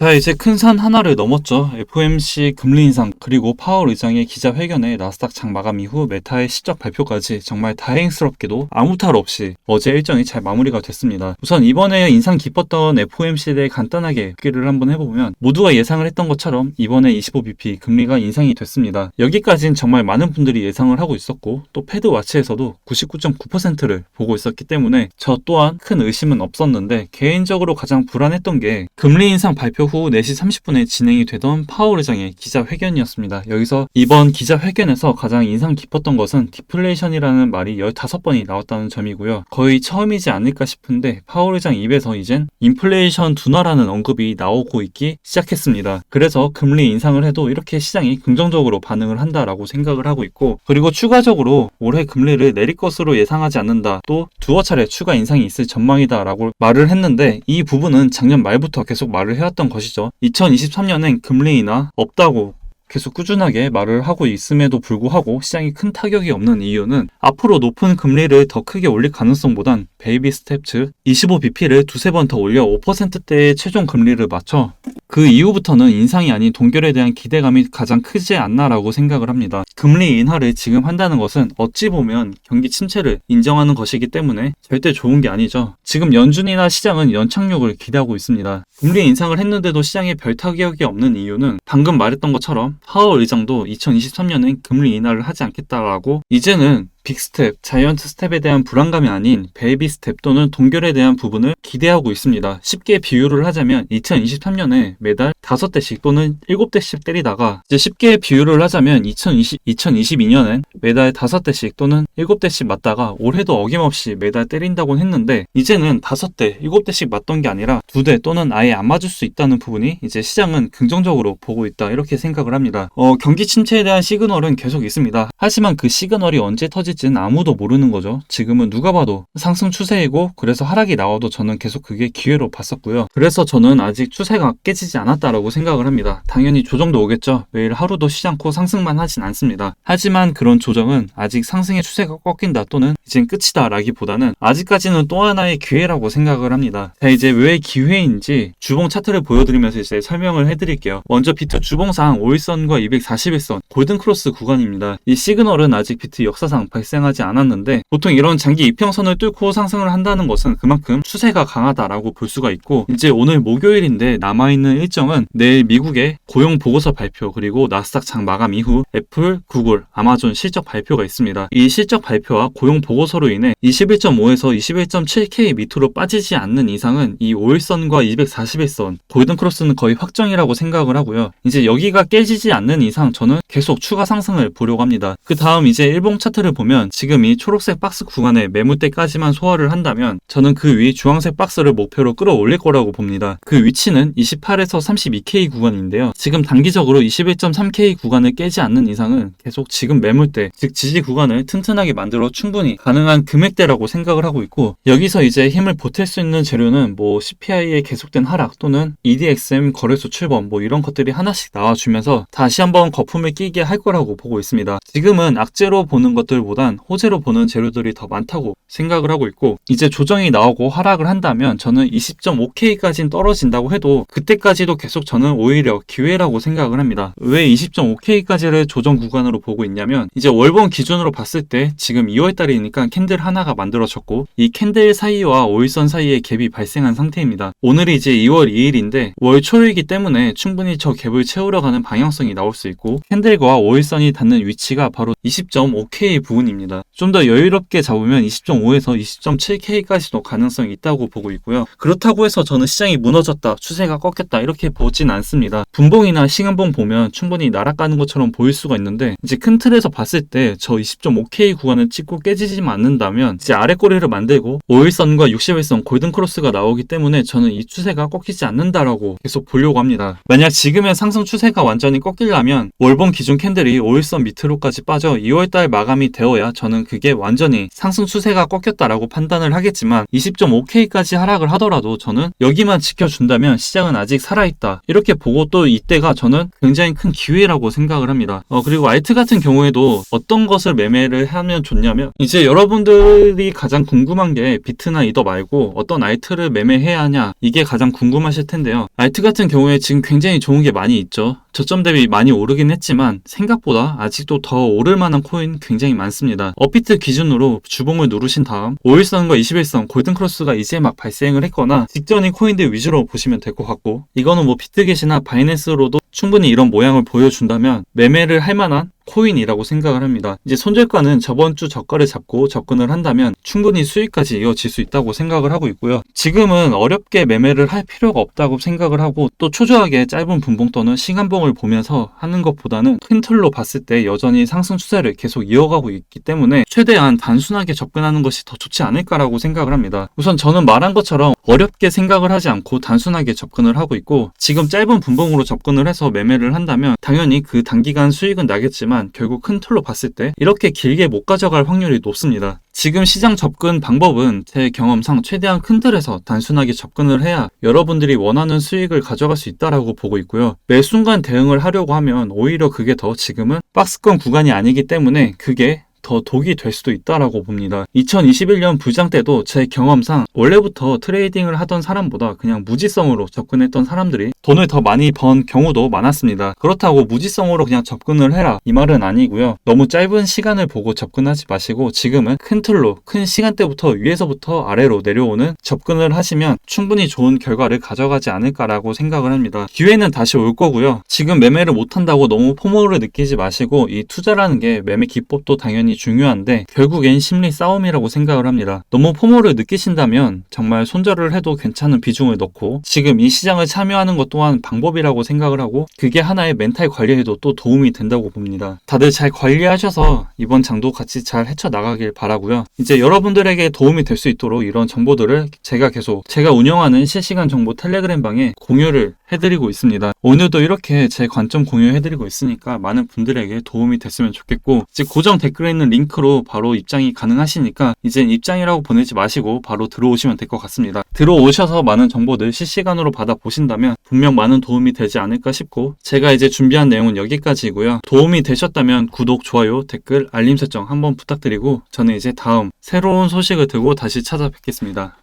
자, 이제 큰 산 하나를 넘었죠. FOMC 금리 인상 그리고 파월 의장의 기자회견에 나스닥 장 마감 이후 메타의 실적 발표까지 정말 다행스럽게도 아무 탈 없이 어제 일정이 잘 마무리가 됐습니다. 우선 이번에 인상 깊었던 FOMC에 대해 간단하게 얘기를 한번 해보면 모두가 예상을 했던 것처럼 이번에 25bp 금리가 인상이 됐습니다. 여기까지는 정말 많은 분들이 예상을 하고 있었고 또 패드와치에서도 99.9%를 보고 있었기 때문에 저 또한 큰 의심은 없었는데 개인적으로 가장 불안했던 게 금리 인상 발표 후 4시 30분에 진행이 되던 파월 의장의 기자회견이었습니다. 여기서 이번 기자회견에서 가장 인상 깊었던 것은 디플레이션이라는 말이 15번이 나왔다는 점이고요. 거의 처음이지 않을까 싶은데 파월 의장 입에서 이젠 인플레이션 둔화라는 언급이 나오고 있기 시작했습니다. 그래서 금리 인상을 해도 이렇게 시장이 긍정적으로 반응을 한다라고 생각을 하고 있고, 그리고 추가적으로 올해 금리를 내릴 것으로 예상하지 않는다, 또 두어 차례 추가 인상이 있을 전망이다 라고 말을 했는데 이 부분은 작년 말부터 계속 말을 해왔던 것이죠. 2023년엔 금리 인하 없다고 계속 꾸준하게 말을 하고 있음에도 불구하고 시장이 큰 타격이 없는 이유는 앞으로 높은 금리를 더 크게 올릴 가능성보단 베이비 스텝 즉 25bp를 두세 번 더 올려 5%대의 최종 금리를 맞춰 그 이후부터는 인상이 아닌 동결에 대한 기대감이 가장 크지 않나라고 생각을 합니다. 금리 인하를 지금 한다는 것은 어찌 보면 경기 침체를 인정하는 것이기 때문에 절대 좋은 게 아니죠. 지금 연준이나 시장은 연착륙을 기대하고 있습니다. 금리 인상을 했는데도 시장에 별 타격이 없는 이유는 방금 말했던 것처럼 파월 의장도 2023년엔 금리 인하를 하지 않겠다라고 이제는 빅스텝, 자이언트 스텝에 대한 불안감이 아닌 베이비 스텝 또는 동결에 대한 부분을 기대하고 있습니다. 쉽게 비유를 하자면 2023년에 매달 5대씩 또는 7대씩 때리다가 이제 쉽게 비유를 하자면 2022년엔 매달 5대씩 또는 7대씩 맞다가 올해도 어김없이 매달 때린다곤 했는데 이제는 5대, 7대씩 맞던 게 아니라 2대 또는 아예 안 맞을 수 있다는 부분이 이제 시장은 긍정적으로 보고 있다 이렇게 생각을 합니다. 경기 침체에 대한 시그널은 계속 있습니다. 하지만 그 시그널이 언제 터질지는 아무도 모르는 거죠. 지금은 누가 봐도 상승 추세이고 그래서 하락이 나와도 저는 계속 그게 기회로 봤었고요. 그래서 저는 아직 추세가 깨지지 않았다라고 생각을 합니다. 당연히 조정도 오겠죠. 매일 하루도 쉬지 않고 상승만 하진 않습니다. 하지만 그런 조정은 아직 상승의 추세가 꺾인다 또는 이젠 끝이다 라기보다는 아직까지는 또 하나의 기회라고 생각을 합니다. 자, 이제 왜 기회인지 주봉 차트를 보여드리면서 이제 설명을 해드릴게요. 먼저 비트 주봉상 5일선과 241선 골든크로스 구간입니다. 이 시그널은 아직 비트 역사상 발생하지 않았는데 보통 이런 장기 이평선을 뚫고 상승을 한다는 것은 그만큼 추세가 강하다라고 볼 수가 있고, 이제 오늘 목요일인데 남아있는 일정은 내일 미국의 고용 보고서 발표 그리고 나스닥 장 마감 이후 애플, 구글, 아마존 실적 발표가 있습니다. 이 실적 발표와 고용 보고서로 인해 21.5에서 21.7K 밑으로 빠지지 않는 이상은 이 5일선과 241선 골든크로스는 거의 확정이라고 생각을 하고요. 이제 여기가 깨지지 않는 이상 저는 계속 추가 상승을 보려고 합니다. 그 다음 이제 일봉 차트를 보면 지금 이 초록색 박스 구간에 매물대까지만 소화를 한다면 저는 그 위 주황색 박스를 목표로 끌어올릴 거라고 봅니다. 그 위치는 28에서 32K 구간인데요. 지금 단기적으로 21.3K 구간을 깨지 않는 이상은 계속 지금 매물대, 즉 지지 구간을 튼튼하게 만들어 충분히 가능한 금액대라고 생각을 하고 있고, 여기서 이제 힘을 보탤 수 있는 재료는 뭐 CPI의 계속된 하락 또는 EDXM 거래소 출범 뭐 이런 것들이 하나씩 나와주면서 다시 한번 거품을 끼게 할 거라고 보고 있습니다. 지금은 악재로 보는 것들보단 호재로 보는 재료들이 더 많다고 생각을 하고 있고, 이제 조정이 나오고 하락을 한다면 저는 20.5K까지는 떨어진다고 해도 그때까지도 계속 저는 오히려 기회라고 생각을 합니다. 왜 20.5K까지를 조정 구간으로 보고 있냐면 이제 월봉 기준으로 봤을 때 지금 2월달이니까 캔들 하나가 만들어졌고 이 캔들 사이와 5일선 사이에 갭이 발생한 상태입니다. 오늘이 이제 2월 2일인데 월 초이기 때문에 충분히 저 갭을 채우려 가는 방향성이 나올 수 있고, 캔들과 5일선이 닿는 위치가 바로 20.5K 부분입니다. 좀 더 여유롭게 잡으면 20.5에서 20.7K까지도 가능성이 있다고 보고 있고요. 그렇다고 해서 저는 시장이 무너졌다, 추세가 꺾였다 이렇게 보진 않습니다. 분봉이나 시간봉 보면 충분히 날아가는 것처럼 보일 수가 있는데 이제 큰 틀에서 봤을 때 저 20.5K 구간을 찍고 깨지지만 않는다면 이제 아래 꼬리를 만들고 5일선과 60일선 골든크로스가 나오기 때문에 저는 이 추세가 꺾이지 않는다라고 계속 보려고 합니다. 만약 지금의 상승 추세가 완전히 꺾이려면 월봉 기준 캔들이 5일선 밑으로까지 빠져 2월달 마감이 되어야 저는 그게 완전히 상승 추세가 꺾였다라고 판단을 하겠지만 20.5K까지 하락을 하더라도 저는 여기만 지켜준다면 시장은 아직 살아있다 이렇게 보고 또 이때가 저는 굉장히 큰 기회라고 생각을 합니다. 그리고 알트 같은 경우에도 어떤 것을 매매를 하면 좋냐면 이제 여러분들이 가장 궁금한 게 비트나 이더 말고 어떤 알트를 매매해야 하냐, 이게 가장 궁금하실 텐데요. 알트 같은 경우에 지금 굉장히 좋은 게 많이 있죠. 저점 대비 많이 오르긴 했지만 생각보다 아직도 더 오를 만한 코인 굉장히 많습니다. 업비트 기준으로 주봉을 누르신 다음 5일선과 21선 골든크로스가 이제 막 발생을 했거나 직전인 코인들 위주로 보시면 될 것 같고, 이거는 뭐 비트겟이나 바이낸스로도 충분히 이런 모양을 보여준다면 매매를 할 만한 코인이라고 생각을 합니다. 이제 손절가는 저번 주 저가를 잡고 접근을 한다면 충분히 수익까지 이어질 수 있다고 생각을 하고 있고요. 지금은 어렵게 매매를 할 필요가 없다고 생각을 하고, 또 초조하게 짧은 분봉 또는 시간봉을 보면서 하는 것보다는 큰 틀로 봤을 때 여전히 상승 추세를 계속 이어가고 있기 때문에 최대한 단순하게 접근하는 것이 더 좋지 않을까라고 생각을 합니다. 우선 저는 말한 것처럼 어렵게 생각을 하지 않고 단순하게 접근을 하고 있고, 지금 짧은 분봉으로 접근을 해서 매매를 한다면 당연히 그 단기간 수익은 나겠지만 결국 큰 틀로 봤을 때 이렇게 길게 못 가져갈 확률이 높습니다. 지금 시장 접근 방법은 제 경험상 최대한 큰 틀에서 단순하게 접근을 해야 여러분들이 원하는 수익을 가져갈 수 있다라고 보고 있고요. 매 순간 대응을 하려고 하면 오히려 그게 더 지금은 박스권 구간이 아니기 때문에 그게 더 독이 될 수도 있다라고 봅니다. 2021년 부장 때도 제 경험상 원래부터 트레이딩을 하던 사람보다 그냥 무지성으로 접근했던 사람들이 돈을 더 많이 번 경우도 많았습니다. 그렇다고 무지성으로 그냥 접근을 해라, 이 말은 아니고요. 너무 짧은 시간을 보고 접근하지 마시고 지금은 큰 틀로 큰 시간대부터 위에서부터 아래로 내려오는 접근을 하시면 충분히 좋은 결과를 가져가지 않을까라고 생각을 합니다. 기회는 다시 올 거고요. 지금 매매를 못한다고 너무 포모를 느끼지 마시고, 이 투자라는 게 매매 기법도 당연히 중요한데 결국엔 심리 싸움이라고 생각을 합니다. 너무 포모를 느끼신다면 정말 손절을 해도 괜찮은 비중을 넣고 지금 이 시장을 참여하는 것 또한 방법이라고 생각을 하고, 그게 하나의 멘탈 관리에도 또 도움이 된다고 봅니다. 다들 잘 관리하셔서 이번 장도 같이 잘 헤쳐나가길 바라고요. 이제 여러분들에게 도움이 될 수 있도록 이런 정보들을 제가 운영하는 실시간 정보 텔레그램 방에 공유를 해드리고 있습니다. 오늘도 이렇게 제 관점 공유해드리고 있으니까 많은 분들에게 도움이 됐으면 좋겠고, 이제 고정 댓글에 있는 링크로 바로 입장이 가능하시니까 이젠 입장이라고 보내지 마시고 바로 들어오시면 될 것 같습니다. 들어오셔서 많은 정보들 실시간으로 받아보신다면 분명 많은 도움이 되지 않을까 싶고, 제가 이제 준비한 내용은 여기까지이고요. 도움이 되셨다면 구독, 좋아요, 댓글, 알림 설정 한번 부탁드리고 저는 이제 다음 새로운 소식을 들고 다시 찾아뵙겠습니다.